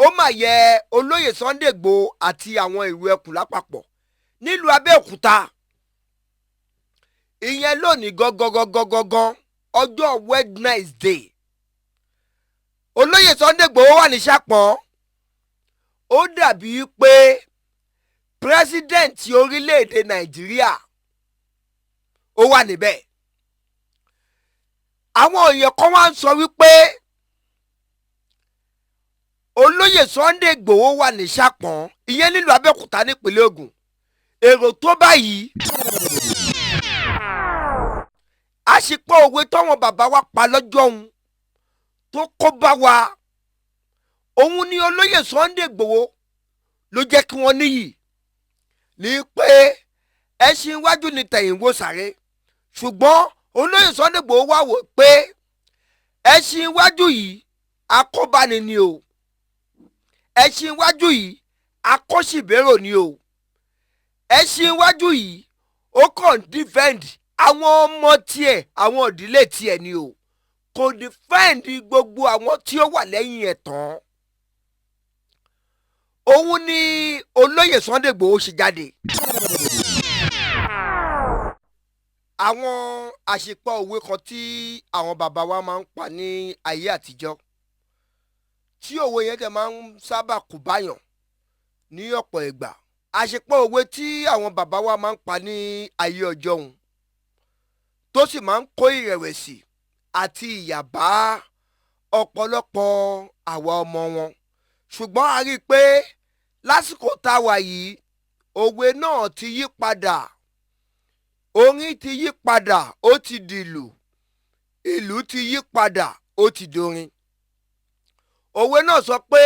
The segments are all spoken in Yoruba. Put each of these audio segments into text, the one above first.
ó mà yẹ olóyè Sunday Igboho àti àwọn ìlú ẹkùn lápapọ̀ nílùú Abẹ́òkúta ìyẹn lónìí gangan ọjọ́ Wednesday olóyè Sunday Igboho wà ní Ṣàpọ́n ó dàbí pé pírẹsidẹ́ǹtì orílẹ̀-èdè Nàìjíríà ó wà níbẹ̀ àwọn èèyàn kan wá ń sọ wípé olóyè Sunday Igboho wà ní Ṣàpọ́n ìyẹn nílùú Abẹ́òkúta nípínlẹ̀ Ògùn èrò tó báyìí àṣìpọ̀ òwe tọ́wọn bàbá wa pa lọ́jọ́ òun tó kó bá wa òun ni olóyè Sunday Igboho ló jẹ́ kí wọ́n níyì ní pé ẹṣin iwájú ni tẹ̀yìn wò sáré ṣùgbọ́n olóyè Sunday Igboho wá wò pé ẹṣin iwájú yìí akóbáni ni o ẹṣin iwájú yìí akọ́ṣìbérò ni o ẹṣin iwájú yìí ó kàn defend àwọn ọmọ tiẹ̀ àwọn ìdílé tiẹ̀ ni o kò defend gbogbo àwọn tí ó wà lẹ́yìn ẹ̀ tán òun ni olóyè Sunday Igboho ṣe jáde. àwọn àṣìpọ̀ òwe kan tí àwọn bàbá wa máa ń pa ní ayé àtijọ́ tí òwe yẹn tẹ̀ máa ń sábà kó báyàn ní ọ̀pọ̀ ìgbà àṣìpọ̀ òwe tí àwọn bàbá wa máa ń pa ní ayé ọjọ́ òun tó sì máa ń kó ìrẹ̀wẹ̀sì àti ìyà bá ọ̀pọ̀lọpọ̀ àwa ọmọ wọn ṣùgbọ́n a rí i pé lásìkò tá a wà yìí òwe náà ti yí padà orin ti yí padà ó ti dìlù ìlú ti yí padà ó ti dorin òwe náà sọ pé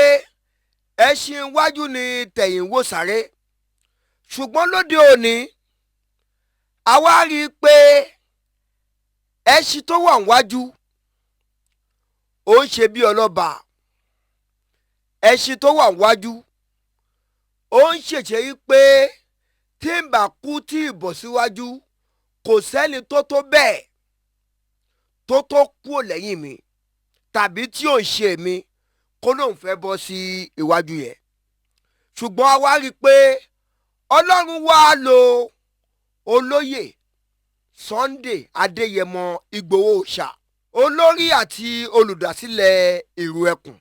ẹṣin iwájú ni tẹ̀yìn wò sáré ṣùgbọ́n lóde òní àwa rí i pé ẹṣin tó wà níwájú ó ń ṣe bí ọlọ́ba ẹṣin tó wà níwájú ó ń ṣèṣe yí pé tí ń bá kú tí ìbọ̀ síwájú kò sẹ́ni tó tó bẹ́ẹ̀ tó tó kúrò lẹ́yìn mi tàbí tí ò ń ṣe mi kó lóun fẹ́ bọ́ sí iwájú yẹn ṣùgbọ́n a wá rí i pé Ọlọ́run wá lo olóyè Sunday ADEYEMO Igboho OSHA olórí àti olùdásílẹ̀ ìlú ẹkùn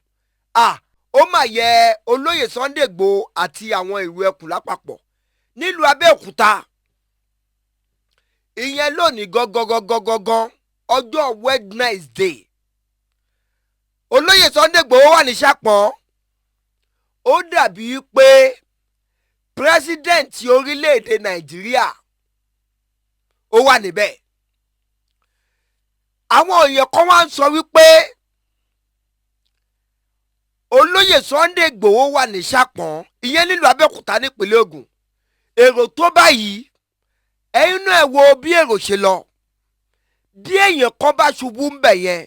ó mà yẹ olóyè Sunday Igboho àti àwọn ìlú ẹkùn lápapọ̀ nílùú Abẹ́òkúta ìyẹn lónìí gangan ọjọ́ Wednesday olóyè Sunday Igboho wà ní Ṣàpọ́n ó dàbí pé pírẹsidẹ́ǹtì orílẹ̀-èdè Nàìjíríà ó wà níbẹ̀ àwọn èèyàn kan wá ń sọ wípé olóyè Sunday Igboho wà ní Ṣàpọ́n ìyẹn nílùú Abẹ́òkúta nípínlẹ̀ Ògùn èrò tó báyìí ẹ̀yin náà ẹ wo bí èrò ṣe lọ bí èèyàn kan bá ṣubú ń bẹ̀ yẹn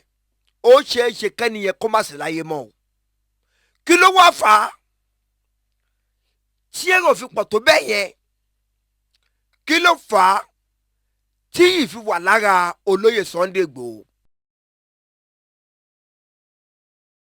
ó ṣeé ṣe kẹ́niyẹn kó má sí láyé mọ́ o kí ló wá fà á tí èrò fi pọ̀ tó bẹ́ẹ̀ yẹn kí ló fà á tí yìí fi wà lára olóyè Sunday Igboho